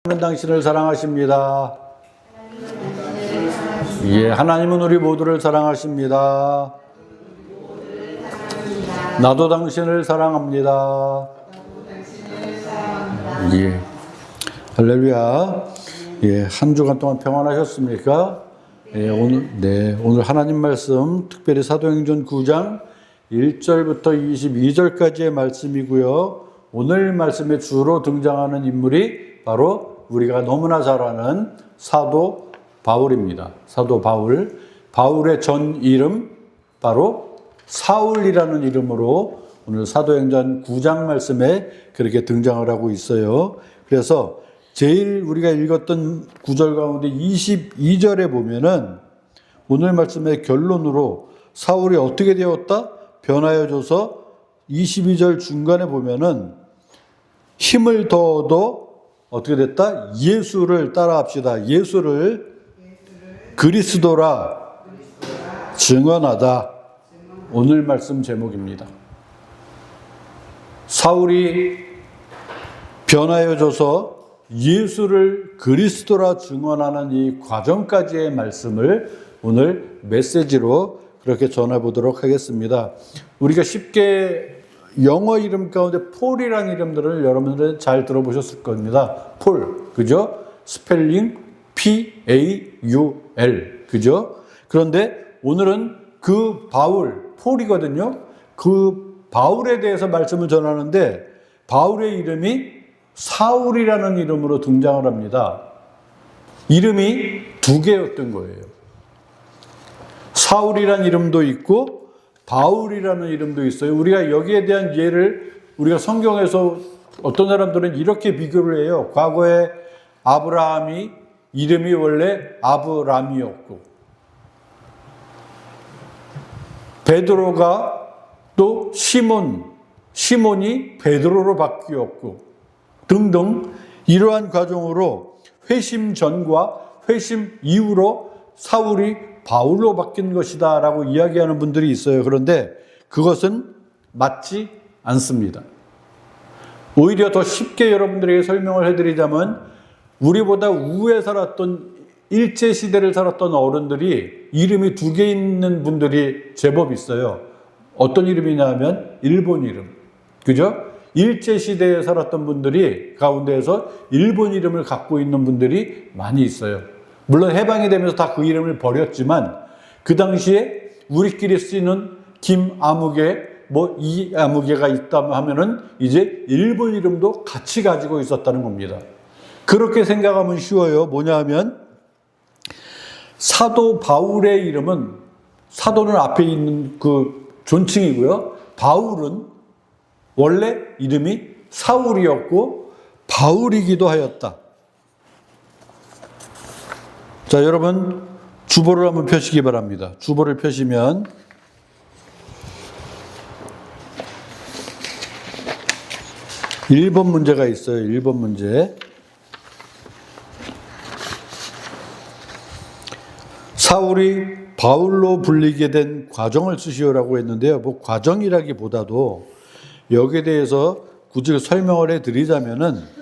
하나님은 당신을 사랑하십니다. 예, 하나님은 우리 모두를 사랑하십니다. 나도 당신을 사랑합니다. 예, 할렐루야. 예, 한 주간 동안 평안하셨습니까? 예, 오늘 하나님 말씀 특별히 사도행전 9장 1절부터 22절까지의 말씀이고요. 오늘 말씀에 주로 등장하는 인물이 바로 우리가 너무나 잘 아는 사도 바울입니다. 사도 바울. 바울의 전 이름 바로 사울이라는 이름으로 오늘 사도행전 9장 말씀에 그렇게 등장을 하고 있어요. 그래서 제일 우리가 읽었던 구절 가운데 22절에 보면은 오늘 말씀의 결론으로 사울이 어떻게 되었다? 변하여져서 22절 중간에 보면은 힘을 더 얻어 어떻게 됐다? 예수를 따라합시다. 예수를 그리스도라 증언하다. 오늘 말씀 제목입니다. 사울이 변하여져서 예수를 그리스도라 증언하는 이 과정까지의 말씀을 오늘 메시지로 그렇게 전해보도록 하겠습니다. 우리가 쉽게 영어 이름 가운데 폴이라는 이름들을 여러분들은 잘 들어보셨을 겁니다. 폴, 그죠? 스펠링 P-A-U-L, 그죠? 그런데 오늘은 그 바울, 폴이거든요. 그 바울에 대해서 말씀을 전하는데 바울의 이름이 사울이라는 이름으로 등장을 합니다. 이름이 두 개였던 거예요. 사울이라는 이름도 있고 바울이라는 이름도 있어요. 우리가 여기에 대한 예를 우리가 성경에서 어떤 사람들은 이렇게 비교를 해요. 과거에 아브라함이 이름이 원래 아브람이었고 베드로가 또 시몬이 베드로로 바뀌었고 등등 이러한 과정으로 회심 전과 회심 이후로 사울이 바울로 바뀐 것이다 라고 이야기하는 분들이 있어요. 그런데 그것은 맞지 않습니다. 오히려 더 쉽게 여러분들에게 설명을 해드리자면 우리보다 우에 살았던 일제시대를 살았던 어른들이 이름이 두 개 있는 분들이 제법 있어요. 어떤 이름이냐 하면 일본 이름. 그죠? 일제시대에 살았던 분들이 가운데에서 일본 이름을 갖고 있는 분들이 많이 있어요. 물론 해방이 되면서 다 그 이름을 버렸지만 그 당시에 우리끼리 쓰이는 김아무개 이아무개가 있다 하면은 이제 일본 이름도 같이 가지고 있었다는 겁니다. 그렇게 생각하면 쉬워요. 뭐냐 하면 사도 바울의 이름은 사도는 앞에 있는 그 존칭이고요. 바울은 원래 이름이 사울이었고 바울이기도 하였다. 자, 여러분 주보를 한번 펴시기 바랍니다. 주보를 펴시면 1번 문제가 있어요. 1번 문제. 사울이 바울로 불리게 된 과정을 쓰시오라고 했는데요. 뭐 과정이라기보다도 여기에 대해서 굳이 설명을 해드리자면은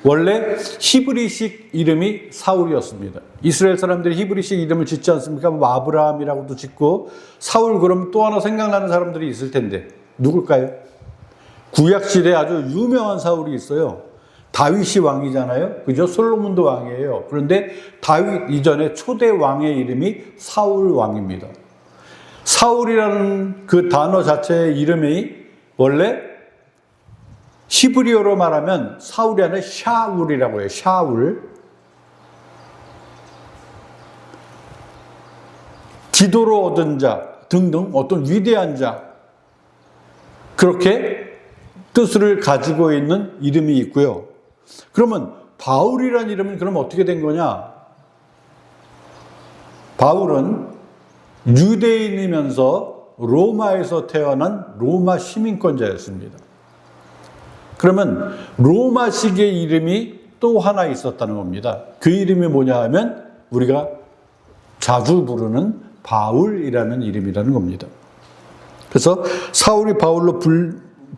원래 히브리식 이름이 사울이었습니다. 이스라엘 사람들이 히브리식 이름을 짓지 않습니까? 뭐 아브라함이라고도 짓고 사울 그럼 또 하나 생각나는 사람들이 있을 텐데 누굴까요? 구약시대에 아주 유명한 사울이 있어요. 다윗이 왕이잖아요. 그죠? 솔로몬도 왕이에요. 그런데 다윗 이전에 초대 왕의 이름이 사울 왕입니다. 사울이라는 그 단어 자체의 이름이 원래 히브리어로 말하면 사울이 아니라 샤울이라고 해요. 샤울. 기도로 얻은 자 등등 어떤 위대한 자 그렇게 뜻을 가지고 있는 이름이 있고요. 그러면 바울이라는 이름은 그럼 어떻게 된 거냐? 바울은 유대인이면서 로마에서 태어난 로마 시민권자였습니다. 그러면 로마식의 이름이 또 하나 있었다는 겁니다. 그 이름이 뭐냐 하면 우리가 자주 부르는 바울이라는 이름이라는 겁니다. 그래서 사울이 바울로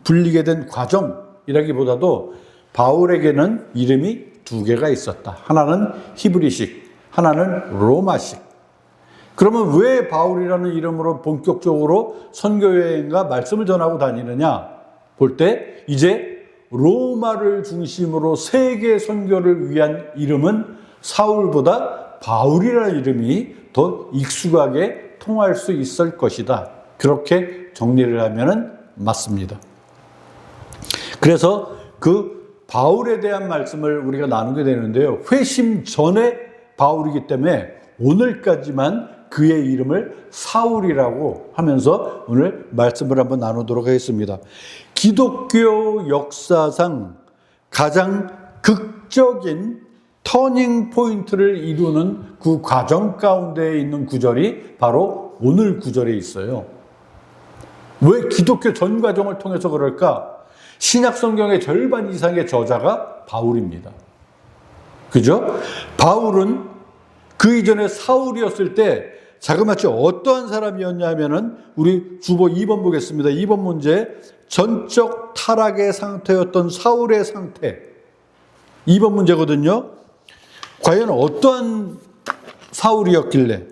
불리게 된 과정이라기보다도 바울에게는 이름이 두 개가 있었다. 하나는 히브리식, 하나는 로마식. 그러면 왜 바울이라는 이름으로 본격적으로 선교여행과 말씀을 전하고 다니느냐 볼 때 이제 로마를 중심으로 세계 선교를 위한 이름은 사울보다 바울이라는 이름이 더 익숙하게 통할 수 있을 것이다. 그렇게 정리를 하면 맞습니다. 그래서 그 바울에 대한 말씀을 우리가 나누게 되는데요. 회심 전에 바울이기 때문에 오늘까지만 그의 이름을 사울이라고 하면서 오늘 말씀을 한번 나누도록 하겠습니다. 기독교 역사상 가장 극적인 터닝 포인트를 이루는 그 과정 가운데 있는 구절이 바로 오늘 구절에 있어요. 왜 기독교 전 과정을 통해서 그럴까? 신약 성경의 절반 이상의 저자가 바울입니다. 그죠? 바울은 그 이전에 사울이었을 때 자그마치 어떠한 사람이었냐면은 우리 주보 2번 보겠습니다. 2번 문제. 전적 타락의 상태였던 사울의 상태. 2번 문제거든요. 과연 어떠한 사울이었길래?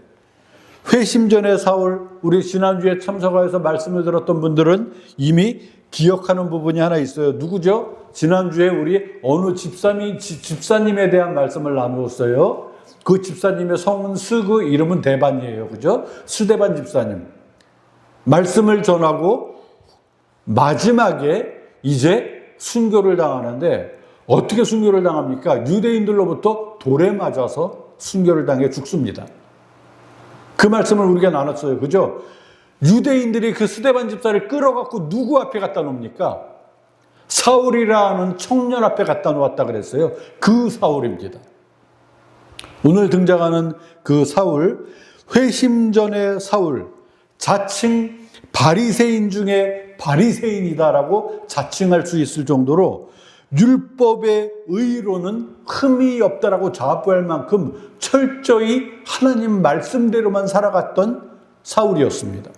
회심 전의 사울, 우리 지난주에 참석하여서 말씀을 들었던 분들은 이미 기억하는 부분이 하나 있어요. 누구죠? 지난주에 우리 어느 집사님에 대한 말씀을 나누었어요. 그 집사님의 성은 스그, 이름은 대반이에요. 그죠? 스데반 집사님. 말씀을 전하고 마지막에 이제 순교를 당하는데 어떻게 순교를 당합니까? 유대인들로부터 돌에 맞아서 순교를 당해 죽습니다. 그 말씀을 우리가 나눴어요. 그죠? 유대인들이 그 스데반 집사를 끌어갖고 누구 앞에 갖다 놓습니까? 사울이라는 청년 앞에 갖다 놓았다 그랬어요. 그 사울입니다. 오늘 등장하는 그 사울, 회심 전의 사울, 자칭 바리새인 중에 바리새인이다라고 자칭할 수 있을 정도로 율법의 의로는 흠이 없다라고 자부할 만큼 철저히 하나님 말씀대로만 살아갔던 사울이었습니다.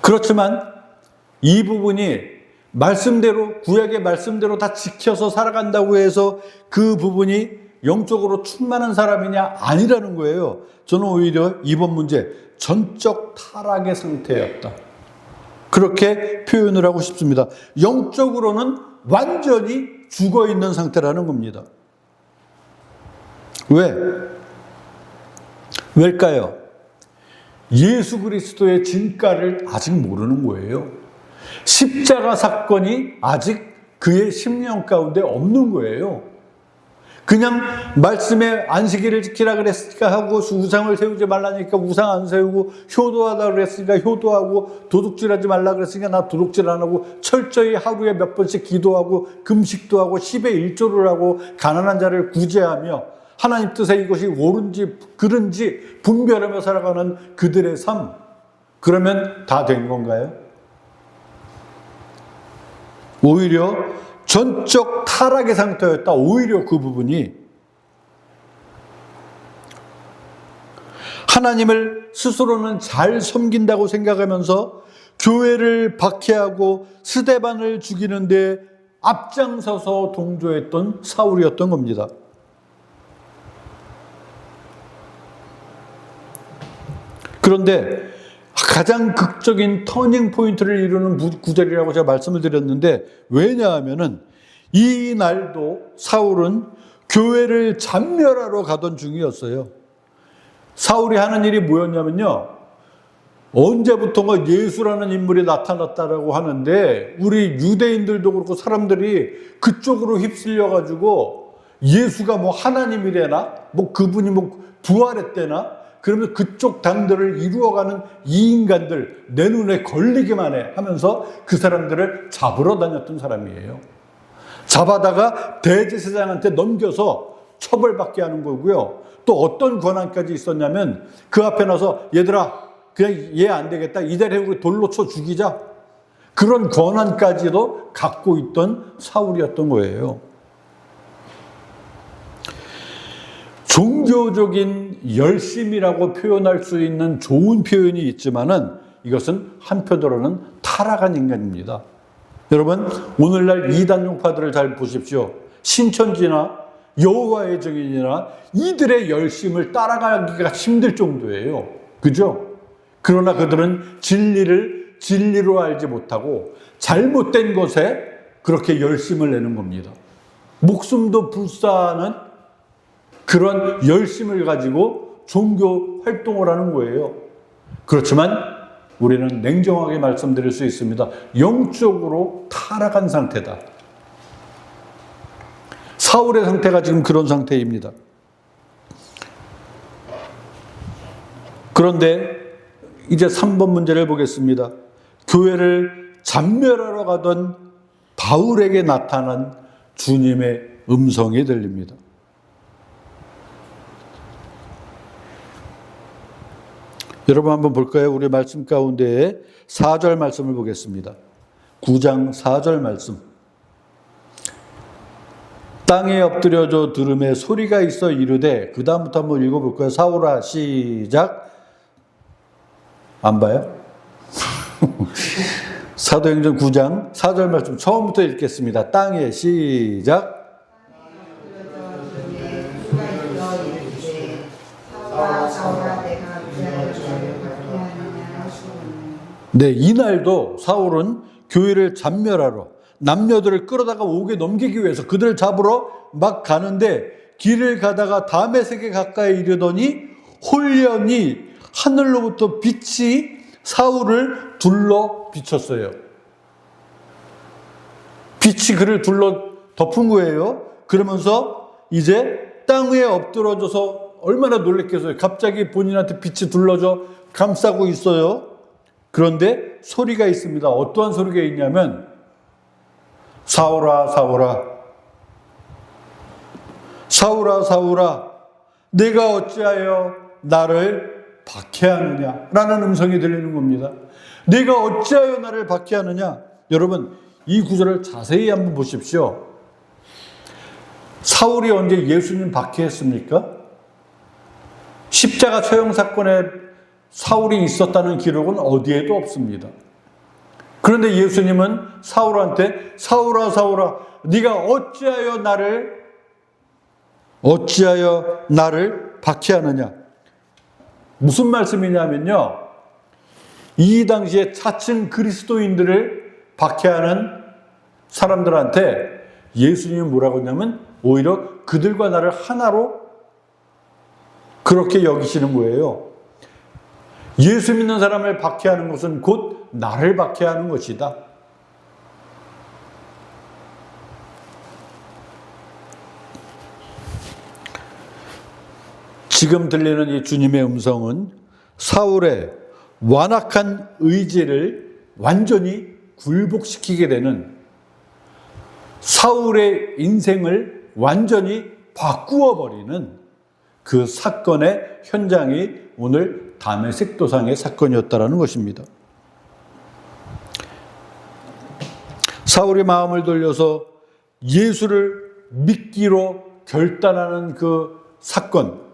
그렇지만 이 부분이 말씀대로, 구약의 말씀대로 다 지켜서 살아간다고 해서 그 부분이 영적으로 충만한 사람이냐? 아니라는 거예요. 저는 오히려 이번 문제, 전적 타락의 상태였다. 그렇게 표현을 하고 싶습니다. 영적으로는 완전히 죽어있는 상태라는 겁니다. 왜일까요? 예수 그리스도의 진가를 아직 모르는 거예요. 십자가 사건이 아직 그의 심령 가운데 없는 거예요. 그냥 말씀에 안식일을 지키라 그랬으니까 하고 우상을 세우지 말라니까 우상 안 세우고 효도하다 그랬으니까 효도하고 도둑질하지 말라 그랬으니까 나 도둑질 안 하고 철저히 하루에 몇 번씩 기도하고 금식도 하고 10의 1조를 하고 가난한 자를 구제하며 하나님 뜻에 이것이 옳은지 그른지 분별하며 살아가는 그들의 삶, 그러면 다 된 건가요? 오히려 전적 타락의 상태였다. 오히려 그 부분이 하나님을 스스로는 잘 섬긴다고 생각하면서 교회를 박해하고 스데반을 죽이는데 앞장서서 동조했던 사울이었던 겁니다. 그런데 가장 극적인 터닝 포인트를 이루는 구절이라고 제가 말씀을 드렸는데, 왜냐하면은 이 날도 사울은 교회를 잔멸하러 가던 중이었어요. 사울이 하는 일이 뭐였냐면요, 언제부턴가 예수라는 인물이 나타났다라고 하는데 우리 유대인들도 그렇고 사람들이 그쪽으로 휩쓸려 가지고 예수가 뭐 하나님이래나 뭐 그분이 뭐 부활했대나 그러면 그쪽 당들을 이루어가는 이 인간들 내 눈에 걸리기만 해 하면서 그 사람들을 잡으러 다녔던 사람이에요. 잡아다가 대제사장한테 넘겨서 처벌받게 하는 거고요. 또 어떤 권한까지 있었냐면 그 앞에 나서 얘들아 그냥 얘 안 되겠다 이대로 우리 돌로 쳐 죽이자, 그런 권한까지도 갖고 있던 사울이었던 거예요. 종교적인 열심이라고 표현할 수 있는 좋은 표현이 있지만은 이것은 한편으로는 타락한 인간입니다. 여러분 오늘날 이단 종파들을 잘 보십시오. 신천지나 여호와의 증인이나 이들의 열심을 따라가기가 힘들 정도예요. 그죠? 그러나 그들은 진리를 진리로 알지 못하고 잘못된 것에 그렇게 열심을 내는 겁니다. 목숨도 불사하는 그런 열심을 가지고 종교 활동을 하는 거예요. 그렇지만 우리는 냉정하게 말씀드릴 수 있습니다. 영적으로 타락한 상태다. 사울의 상태가 지금 그런 상태입니다. 그런데 이제 3번 문제를 보겠습니다. 교회를 잔멸하러 가던 바울에게 나타난 주님의 음성이 들립니다. 여러분 한번 볼까요? 우리 말씀 가운데에 4절 말씀을 보겠습니다. 9장 4절 말씀. 땅에 엎드려져 들음에 소리가 있어 이르되, 그 다음부터 한번 읽어볼까요? 사울아, 시작. 안 봐요? 사도행전 9장 4절 말씀 처음부터 읽겠습니다. 땅에 시작. 네, 이날도 사울은 교회를 잔멸하러 남녀들을 끌어다가 옥에 넘기기 위해서 그들을 잡으러 막 가는데, 길을 가다가 다메섹에 가까이 이르더니 홀련히 하늘로부터 빛이 사울을 둘러 비쳤어요. 빛이 그를 둘러 덮은 거예요. 그러면서 이제 땅 위에 엎드러져서 얼마나 놀랬겠어요. 갑자기 본인한테 빛이 둘러져 감싸고 있어요. 그런데 소리가 있습니다. 어떠한 소리가 있냐면, 사울아, 사울아, 사울아, 사울아, 내가 어찌하여 나를 박해하느냐? 라는 음성이 들리는 겁니다. 내가 어찌하여 나를 박해하느냐? 여러분, 이 구절을 자세히 한번 보십시오. 사울이 언제 예수님 박해했습니까? 십자가 처형 사건에 사울이 있었다는 기록은 어디에도 없습니다. 그런데 예수님은 사울한테 사울아, 사울아, 네가 어찌하여 나를 박해하느냐? 무슨 말씀이냐면요, 이 당시에 차츰 그리스도인들을 박해하는 사람들한테 예수님은 뭐라고 했냐면, 오히려 그들과 나를 하나로 그렇게 여기시는 거예요. 예수 믿는 사람을 박해하는 것은 곧 나를 박해하는 것이다. 지금 들리는 이 주님의 음성은 사울의 완악한 의지를 완전히 굴복시키게 되는, 사울의 인생을 완전히 바꾸어 버리는 그 사건의 현장이 오늘 다메섹 도상의 사건이었다라는 것입니다. 사울이 마음을 돌려서 예수를 믿기로 결단하는 그 사건,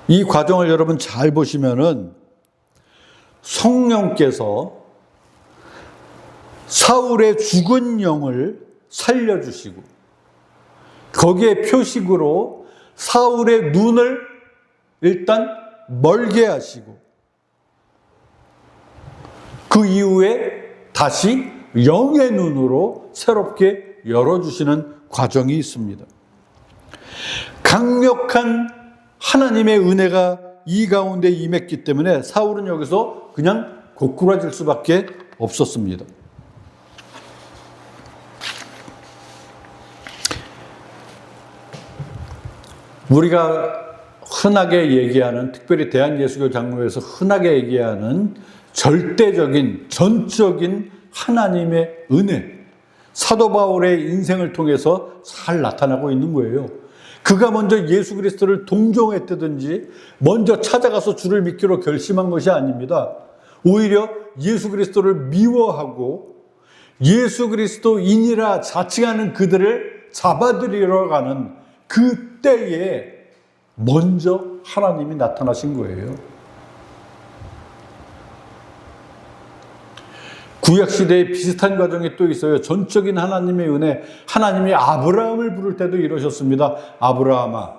이 과정을 여러분 잘 보시면은 성령께서 사울의 죽은 영을 살려주시고, 거기에 표식으로 사울의 눈을 일단 멀게 하시고, 그 이후에 다시 영의 눈으로 새롭게 열어주시는 과정이 있습니다. 강력한 하나님의 은혜가 이 가운데 임했기 때문에 사울은 여기서 그냥 고꾸라질 수밖에 없었습니다. 우리가 흔하게 얘기하는, 특별히 대한예수교 장로에서 흔하게 얘기하는 절대적인, 전적인 하나님의 은혜, 사도 바울의 인생을 통해서 잘 나타나고 있는 거예요. 그가 먼저 예수 그리스도를 동정했다든지 먼저 찾아가서 주를 믿기로 결심한 것이 아닙니다. 오히려 예수 그리스도를 미워하고 예수 그리스도인이라 자칭하는 그들을 잡아들이러 가는 그 때에 먼저 하나님이 나타나신 거예요. 구약시대에 비슷한 과정이 또 있어요. 전적인 하나님의 은혜, 하나님이 아브라함을 부를 때도 이러셨습니다. 아브라함아,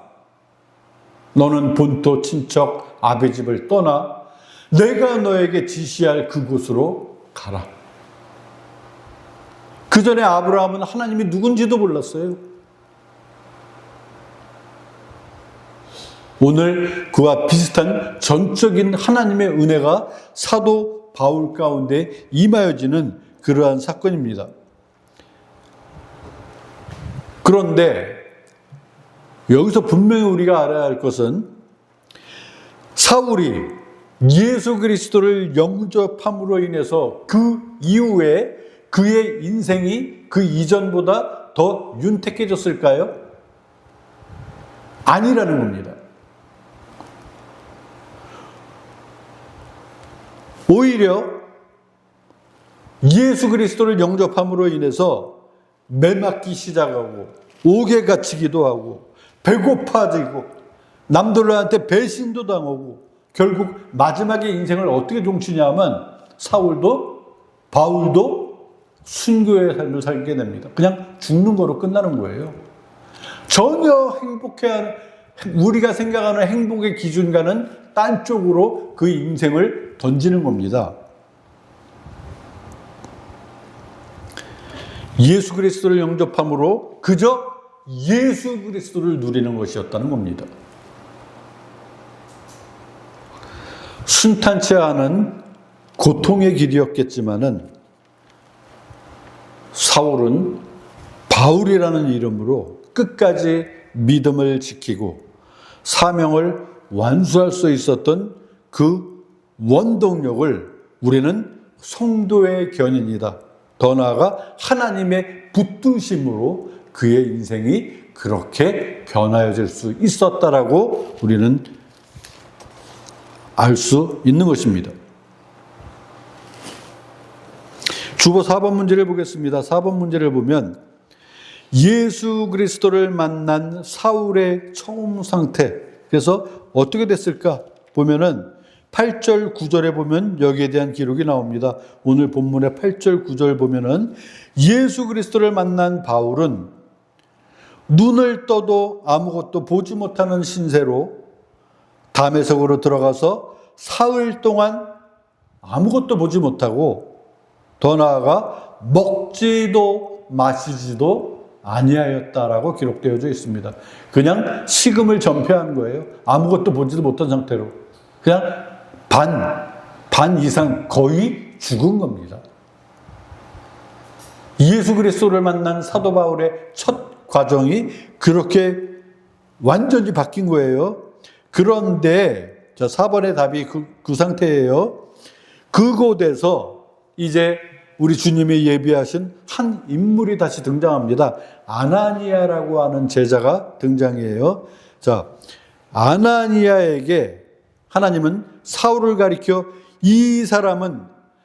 너는 본토 친척 아비 집을 떠나 내가 너에게 지시할 그곳으로 가라. 그 전에 아브라함은 하나님이 누군지도 몰랐어요. 오늘 그와 비슷한 전적인 하나님의 은혜가 사도 바울 가운데 임하여지는 그러한 사건입니다. 그런데 여기서 분명히 우리가 알아야 할 것은 사울이 예수 그리스도를 영접함으로 인해서 그 이후에 그의 인생이 그 이전보다 더 윤택해졌을까요? 아니라는 겁니다. 오히려 예수 그리스도를 영접함으로 인해서 매맞기 시작하고 옥에 갇히기도 하고 배고파지고 남들한테 배신도 당하고 결국 마지막에 인생을 어떻게 종치냐면 사울도 바울도 순교의 삶을 살게 됩니다. 그냥 죽는 거로 끝나는 거예요. 전혀 행복해하는, 우리가 생각하는 행복의 기준과는 딴 쪽으로 그 인생을 던지는 겁니다. 예수 그리스도를 영접함으로 그저 예수 그리스도를 누리는 것이었다는 겁니다. 순탄치 않은 고통의 길이었겠지만은 사울은 바울이라는 이름으로 끝까지 믿음을 지키고 사명을 완수할 수 있었던 그 원동력을 우리는 성도의 견인이다. 더 나아가 하나님의 붙드심으로 그의 인생이 그렇게 변화해질 수 있었다라고 우리는 알 수 있는 것입니다. 주보 4번 문제를 보겠습니다. 4번 문제를 보면 예수 그리스도를 만난 사울의 처음 상태, 그래서 어떻게 됐을까 보면은 8절 9절에 보면 여기에 대한 기록이 나옵니다. 오늘 본문의 8절 9절 보면은 예수 그리스도를 만난 바울은 눈을 떠도 아무것도 보지 못하는 신세로 다메섹으로 들어가서 사흘 동안 아무것도 보지 못하고 더 나아가 먹지도 마시지도 아니하였다라고 기록되어져 있습니다. 그냥 식음을 전폐한 거예요. 아무것도 보지도 못한 상태로 그냥 반 이상 거의 죽은 겁니다. 예수 그리스도를 만난 사도 바울의 첫 과정이 그렇게 완전히 바뀐 거예요. 그런데 자 4번의 답이 그 상태예요. 그곳에서 이제 우리 주님이 예비하신 한 인물이 다시 등장합니다. 아나니아라고 하는 제자가 등장해요. 자, 아나니아에게 하나님은 사울을 가리켜 이 사람은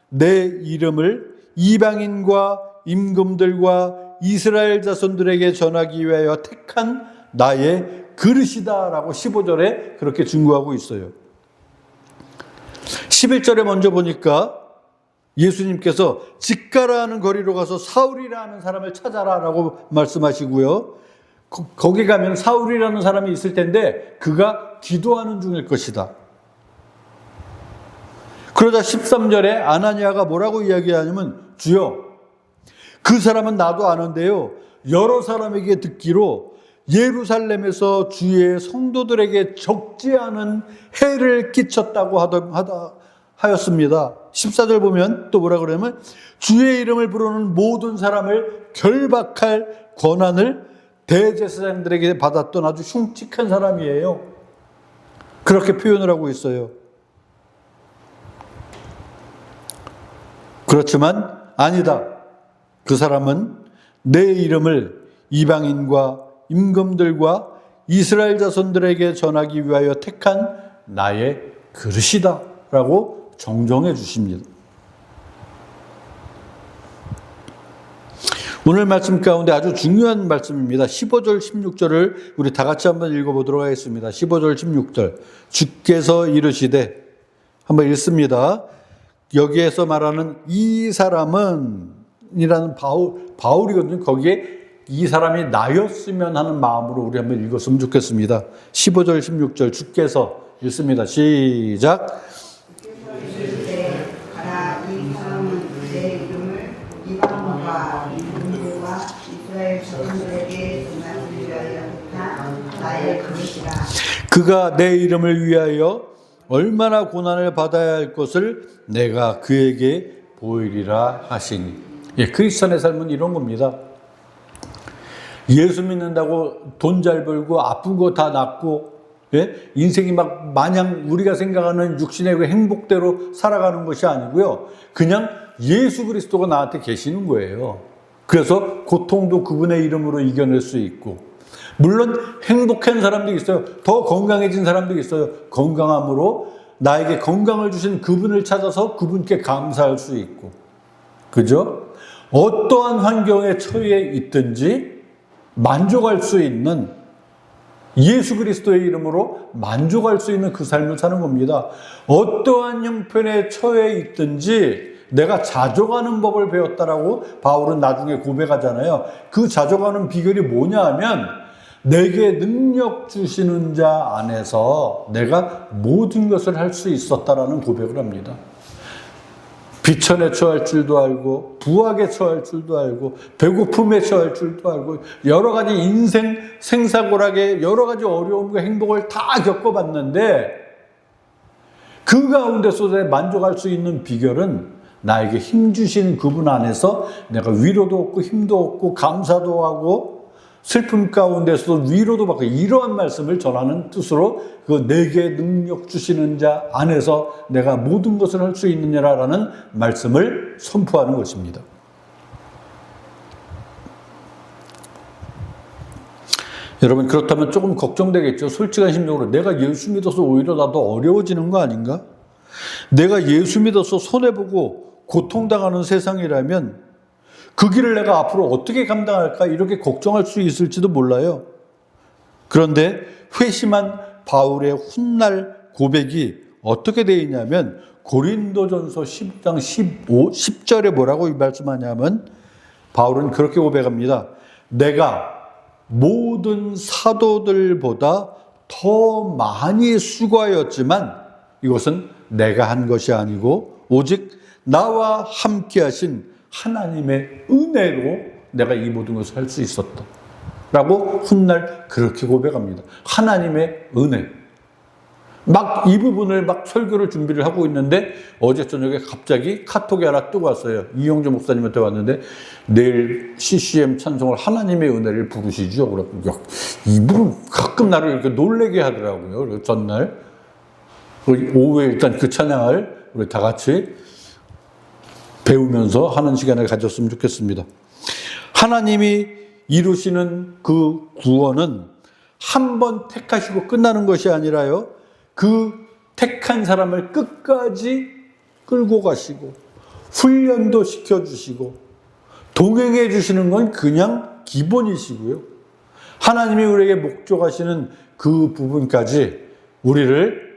내 이름을 이방인과 임금들과 이스라엘 자손들에게 전하기 위하여 택한 나의 그릇이다라고 15절에 그렇게 증거하고 있어요. 11절에 먼저 보니까 예수님께서 직가라 하는 거리로 가서 사울이라는 사람을 찾아라라고 말씀하시고요. 거기 가면 사울이라는 사람이 있을 텐데 그가 기도하는 중일 것이다. 그러자 13절에 아나니아가 뭐라고 이야기하냐면 주여 그 사람은 나도 아는데요. 여러 사람에게 듣기로 예루살렘에서 주의 성도들에게 적지 않은 해를 끼쳤다고 하였습니다. 14절 보면 또 뭐라 그러냐면 주의 이름을 부르는 모든 사람을 결박할 권한을 대제사장들에게 받았던 아주 흉측한 사람이에요. 그렇게 표현을 하고 있어요. 그렇지만 아니다. 그 사람은 내 이름을 이방인과 임금들과 이스라엘 자손들에게 전하기 위하여 택한 나의 그릇이다 라고 정정해 주십니다. 오늘 말씀 가운데 아주 중요한 말씀입니다. 15절 16절을 우리 다 같이 한번 읽어보도록 하겠습니다. 15절 16절 주께서 이르시되 한번 읽습니다. 여기에서 말하는 이 사람은 이라는 바울이거든요. 거기에 이 사람이 나였으면 하는 마음으로 우리 한번 읽었으면 좋겠습니다. 15절 16절 주께서 읽습니다. 시작. 가라, 이 사람은 내 이름을 이방인과 민족과 이스라엘 자손들에게 전하기 위하여 한 나의 그릇이라. 그가 내 이름을 위하여 얼마나 고난을 받아야 할 것을 내가 그에게 보이리라 하시니. 예, 크리스천의 삶은 이런 겁니다. 예수 믿는다고 돈 잘 벌고 아픈 거 다 낫고, 예? 인생이 막 마냥 우리가 생각하는 육신의 그 행복대로 살아가는 것이 아니고요. 그냥 예수 그리스도가 나한테 계시는 거예요. 그래서 고통도 그분의 이름으로 이겨낼 수 있고, 물론 행복한 사람도 있어요. 더 건강해진 사람도 있어요. 건강함으로 나에게 건강을 주신 그분을 찾아서 그분께 감사할 수 있고, 그죠? 어떠한 환경에 처해 있든지 만족할 수 있는, 예수 그리스도의 이름으로 만족할 수 있는 그 삶을 사는 겁니다. 어떠한 형편에 처해 있든지 내가 자족하는 법을 배웠다라고 바울은 나중에 고백하잖아요. 그 자족하는 비결이 뭐냐 하면, 내게 능력 주시는 자 안에서 내가 모든 것을 할 수 있었다라는 고백을 합니다. 비천에 처할 줄도 알고, 부하게 처할 줄도 알고, 배고픔에 처할 줄도 알고, 여러 가지 인생 생사고락의 여러 가지 어려움과 행복을 다 겪어봤는데, 그 가운데서 만족할 수 있는 비결은 나에게 힘 주시는 그분 안에서 내가 위로도 얻고 힘도 얻고 감사도 하고 슬픔 가운데서도 위로도 받고, 이러한 말씀을 전하는 뜻으로 그 내게 능력 주시는 자 안에서 내가 모든 것을 할 수 있느냐라는 말씀을 선포하는 것입니다. 여러분, 그렇다면 조금 걱정되겠죠. 솔직한 심정으로 내가 예수 믿어서 오히려 나도 어려워지는 거 아닌가? 내가 예수 믿어서 손해보고 고통당하는 세상이라면 그 길을 내가 앞으로 어떻게 감당할까, 이렇게 걱정할 수 있을지도 몰라요. 그런데 회심한 바울의 훗날 고백이 어떻게 되어 있냐면, 고린도전서 10장 10절에 뭐라고 말씀하냐면, 바울은 그렇게 고백합니다. 내가 모든 사도들보다 더 많이 수고하였지만 이것은 내가 한 것이 아니고 오직 나와 함께 하신 하나님의 은혜로 내가 이 모든 것을 할 수 있었다 라고 훗날 그렇게 고백합니다. 하나님의 은혜. 막 이 부분을 막 설교를 준비를 하고 있는데 어제 저녁에 갑자기 카톡이 하나 뜨고 왔어요. 이영주 목사님한테 왔는데, 내일 CCM 찬송을 하나님의 은혜를 부르시죠. 그래서 이분은 가끔 나를 이렇게 놀래게 하더라고요. 그래서 전날 오후에 일단 그 찬양을 우리 다 같이 배우면서 하는 시간을 가졌으면 좋겠습니다. 하나님이 이루시는 그 구원은 한 번 택하시고 끝나는 것이 아니라요, 그 택한 사람을 끝까지 끌고 가시고 훈련도 시켜주시고 동행해 주시는 건 그냥 기본이시고요. 하나님이 우리에게 목적하시는 그 부분까지 우리를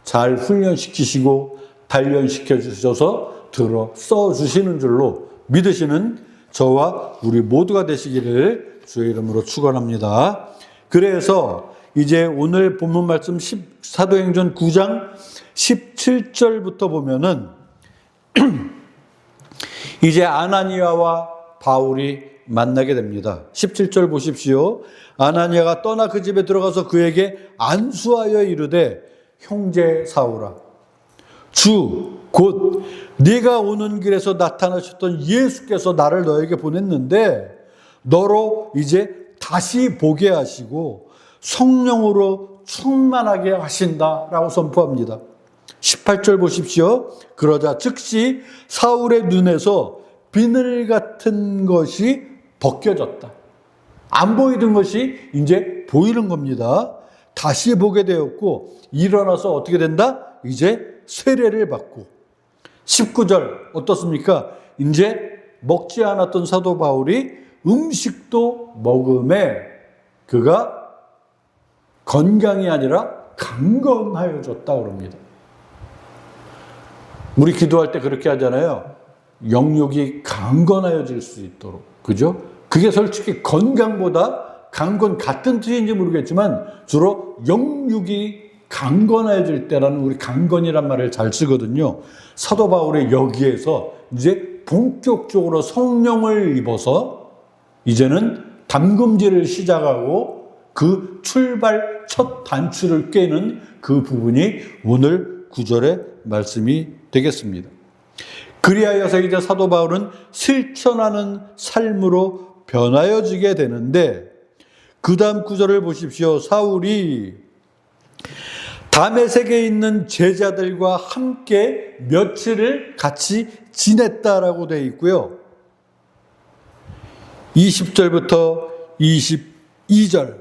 잘 훈련시키시고 단련시켜 주셔서 들어 써주시는 줄로 믿으시는 저와 우리 모두가 되시기를 주의 이름으로 축원합니다. 그래서 이제 오늘 본문 말씀 사도행전 9장 17절부터 보면은 이제 아나니아와 바울이 만나게 됩니다. 17절 보십시오. 아나니아가 떠나 그 집에 들어가서 그에게 안수하여 이르되, 형제 사울아, 주 곧 네가 오는 길에서 나타나셨던 예수께서 나를 너에게 보냈는데 너로 이제 다시 보게 하시고 성령으로 충만하게 하신다라고 선포합니다. 18절 보십시오. 그러자 즉시 사울의 눈에서 비늘 같은 것이 벗겨졌다. 안 보이던 것이 이제 보이는 겁니다. 다시 보게 되었고 일어나서 어떻게 된다? 이제 세례를 받고. 19절 어떻습니까? 이제 먹지 않았던 사도 바울이 음식도 먹음에 그가 건강이 아니라 강건하여졌다 그럽니다. 우리 기도할 때 그렇게 하잖아요. 영육이 강건하여질 수 있도록. 그죠? 그게 솔직히 건강보다 강건 같은 뜻인지 모르겠지만 주로 영육이 강건해질 때라는 우리 강건이란 말을 잘 쓰거든요. 사도 바울의 여기에서 이제 본격적으로 성령을 입어서 이제는 담금질을 시작하고 그 출발 첫 단추를 꿰는 그 부분이 오늘 9절의 말씀이 되겠습니다. 그리하여서 이제 사도 바울은 실천하는 삶으로 변하여지게 되는데 그 다음 9절을 보십시오. 사울이 다메섹에 있는 제자들과 함께 며칠을 같이 지냈다라고 되어 있고요. 20절부터 22절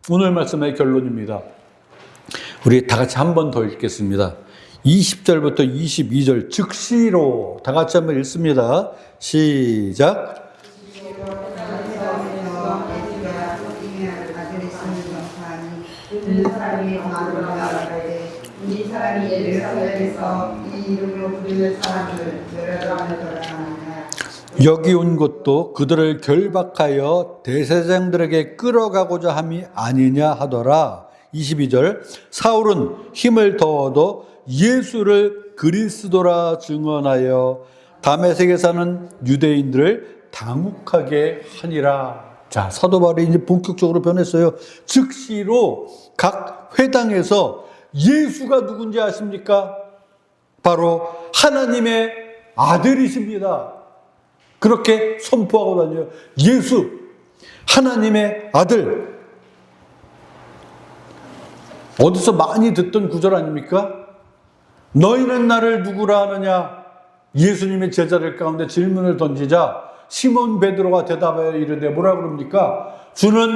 오늘 말씀의 결론입니다. 우리 다 같이 한 번 더 읽겠습니다. 20절부터 22절 즉시로 다 같이 한번 읽습니다. 시작. 이 사람이 예루살렘에서 이 이름으로 부르는 사람을 여러 하느니라. 여기 온 것도 그들을 결박하여 대제사장들에게 끌어가고자 함이 아니냐 하더라. 22절 사울은 힘을 더워도 예수를 그리스도라 증언하여 다메섹에 사는 유대인들을 당혹하게 하니라. 자, 사도 바울이 이제 본격적으로 변했어요. 즉시로 각 회당에서 예수가 누군지 아십니까? 바로 하나님의 아들이십니다. 그렇게 선포하고 다녀요. 예수, 하나님의 아들. 어디서 많이 듣던 구절 아닙니까? 너희는 나를 누구라 하느냐? 예수님의 제자들 가운데 질문을 던지자 시몬 베드로가 대답하여 이르되 뭐라 그럽니까? 주는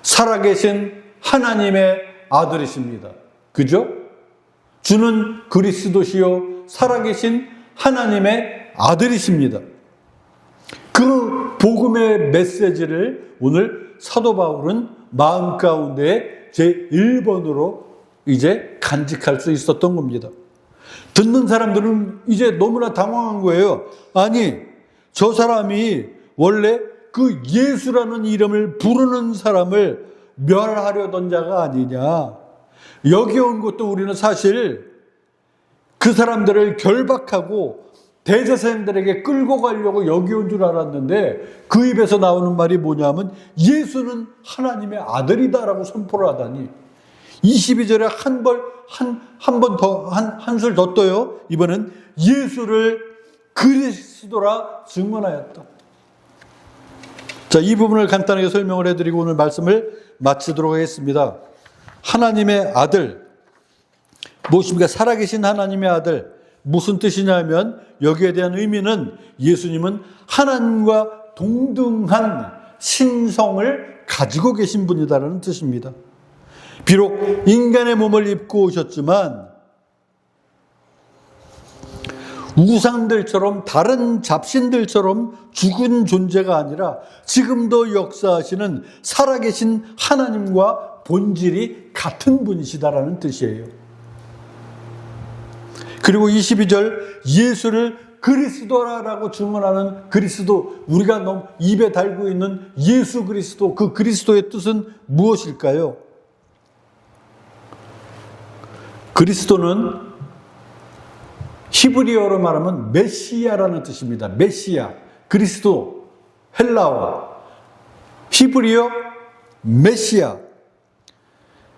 살아계신 하나님의 아들이십니다. 그죠? 주는 그리스도시요 살아계신 하나님의 아들이십니다. 그 복음의 메시지를 오늘 사도 바울은 마음 가운데 제1번으로 이제 간직할 수 있었던 겁니다. 듣는 사람들은 이제 너무나 당황한 거예요. 아니, 저 사람이 원래 그 예수라는 이름을 부르는 사람을 멸하려던 자가 아니냐. 여기 온 것도 우리는 사실 그 사람들을 결박하고 대제사장들에게 끌고 가려고 여기 온 줄 알았는데 그 입에서 나오는 말이 뭐냐면 예수는 하나님의 아들이다라고 선포를 하다니 22절에 한술 더 떠요. 이번엔 예수를 그리스도라 증언하였다. 자, 이 부분을 간단하게 설명을 해드리고 오늘 말씀을 마치도록 하겠습니다. 하나님의 아들, 무엇입니까? 살아계신 하나님의 아들. 무슨 뜻이냐면 여기에 대한 의미는 예수님은 하나님과 동등한 신성을 가지고 계신 분이다라는 뜻입니다. 비록 인간의 몸을 입고 오셨지만 우상들처럼 다른 잡신들처럼 죽은 존재가 아니라 지금도 역사하시는 살아계신 하나님과 본질이 같은 분이시다라는 뜻이에요. 그리고 22절 예수를 그리스도라고 증언하는 그리스도, 우리가 너무 입에 달고 있는 예수 그리스도, 그 그리스도의 뜻은 무엇일까요? 그리스도는 히브리어로 말하면 메시아라는 뜻입니다. 메시아, 그리스도, 헬라어, 히브리어 메시아.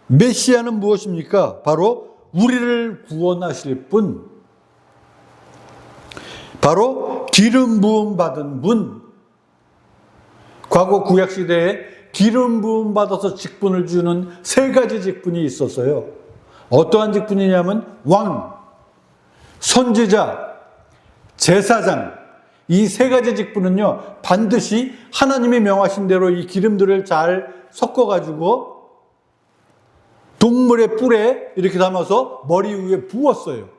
메시아는 무엇입니까? 바로 우리를 구원하실 분, 바로 기름 부음 받은 분. 과거 구약시대에 기름 부음 받아서 직분을 주는 세 가지 직분이 있었어요. 어떠한 직분이냐면 왕, 선지자, 제사장. 이 세 가지 직분은요 반드시 하나님이 명하신 대로 이 기름들을 잘 섞어가지고 동물의 뿔에 이렇게 담아서 머리 위에 부었어요.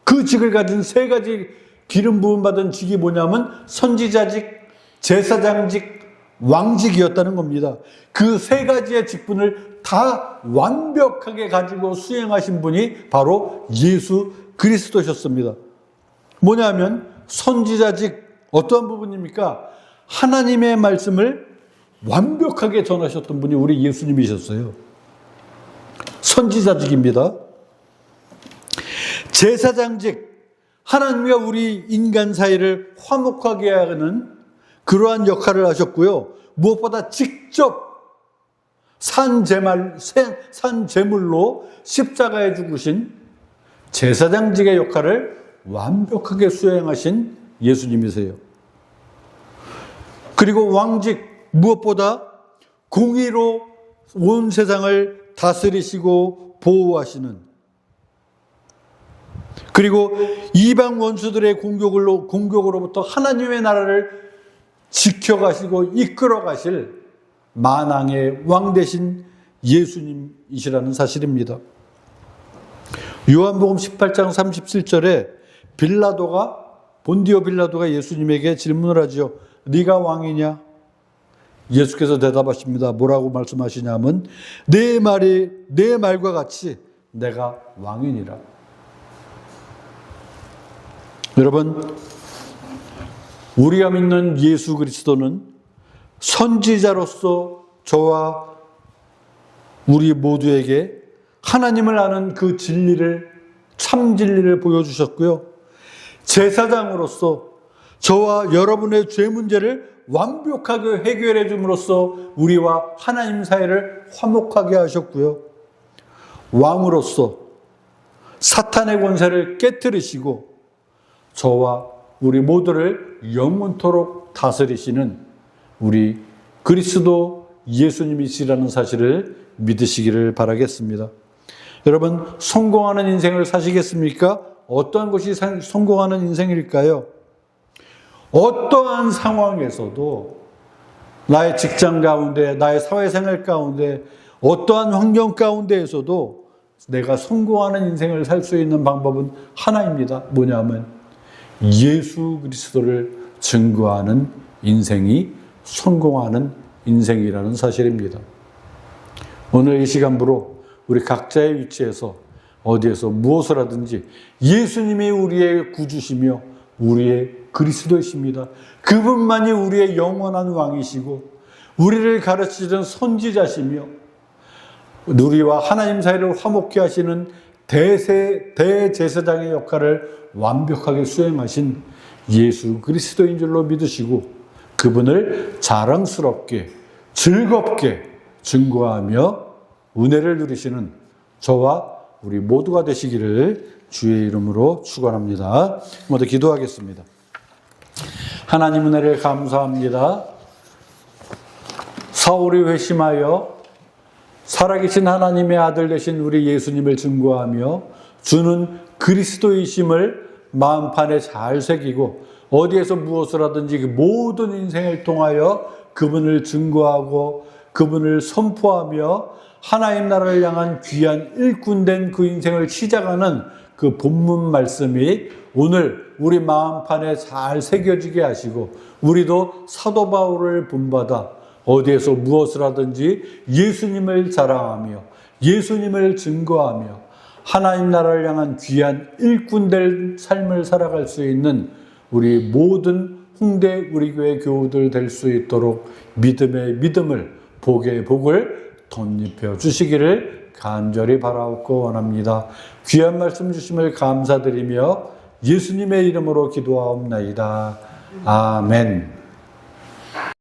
그 직을 가진 세 가지 기름 부음 받은 직이 뭐냐면 선지자직, 제사장직, 왕직이었다는 겁니다. 그 세 가지의 직분을 다 완벽하게 가지고 수행하신 분이 바로 예수 그리스도셨습니다. 뭐냐면 선지자직 어떠한 부분입니까? 하나님의 말씀을 완벽하게 전하셨던 분이 우리 예수님이셨어요. 선지자직입니다. 제사장직, 하나님과 우리 인간 사이를 화목하게 하는 그러한 역할을 하셨고요. 무엇보다 직접 산 제물로 십자가에 죽으신 제사장직의 역할을 완벽하게 수행하신 예수님이세요. 그리고 왕직, 무엇보다 공의로 온 세상을 다스리시고 보호하시는, 그리고 이방 원수들의 공격으로부터 하나님의 나라를 지켜가시고 이끌어가실 만왕의 왕 되신 예수님이시라는 사실입니다. 요한복음 18장 37절에 본디오 빌라도가 예수님에게 질문을 하죠. 네가 왕이냐? 예수께서 대답하십니다. 뭐라고 말씀하시냐면 내 말과 같이 내가 왕이니라. 여러분, 우리가 믿는 예수 그리스도는 선지자로서 저와 우리 모두에게 하나님을 아는 그 진리를, 참 진리를 보여주셨고요. 제사장으로서 저와 여러분의 죄 문제를 완벽하게 해결해 줌으로써 우리와 하나님 사이를 화목하게 하셨고요. 왕으로서 사탄의 권세를 깨뜨리시고 저와 우리 모두를 영원토록 다스리시는 우리 그리스도 예수님이시라는 사실을 믿으시기를 바라겠습니다. 여러분, 성공하는 인생을 사시겠습니까? 어떠한 것이 성공하는 인생일까요? 어떠한 상황에서도 나의 직장 가운데, 나의 사회생활 가운데, 어떠한 환경 가운데에서도 내가 성공하는 인생을 살 수 있는 방법은 하나입니다. 뭐냐면 예수 그리스도를 증거하는 인생이 성공하는 인생이라는 사실입니다. 오늘 이 시간부로 우리 각자의 위치에서 어디에서 무엇을 하든지 예수님이 우리의 구주시며 우리의 그리스도이십니다. 그분만이 우리의 영원한 왕이시고 우리를 가르치던 선지자시며 우리와 하나님 사이를 화목케 하시는 대제사장의 역할을 완벽하게 수행하신 예수 그리스도인 줄로 믿으시고 그분을 자랑스럽게 즐겁게 증거하며 은혜를 누리시는 저와 우리 모두가 되시기를 주의 이름으로 축원합니다. 모두 기도하겠습니다. 하나님 은혜를 감사합니다. 사울이 회심하여 살아계신 하나님의 아들 되신 우리 예수님을 증거하며 주는 그리스도이심을 마음판에 잘 새기고 어디에서 무엇을 하든지 그 모든 인생을 통하여 그분을 증거하고 그분을 선포하며 하나님 나라를 향한 귀한 일꾼된 그 인생을 시작하는 그 본문 말씀이 오늘 우리 마음판에 잘 새겨지게 하시고 우리도 사도 바울을 본받아 어디에서 무엇을 하든지 예수님을 자랑하며 예수님을 증거하며 하나님 나라를 향한 귀한 일꾼될 삶을 살아갈 수 있는 우리 모든 홍대 우리 교회 교우들 될 수 있도록 믿음의 믿음을 복의 복을 덧입혀 주시기를 간절히 바라옵고 원합니다. 귀한 말씀 주심을 감사드리며 예수님의 이름으로 기도하옵나이다. 아멘.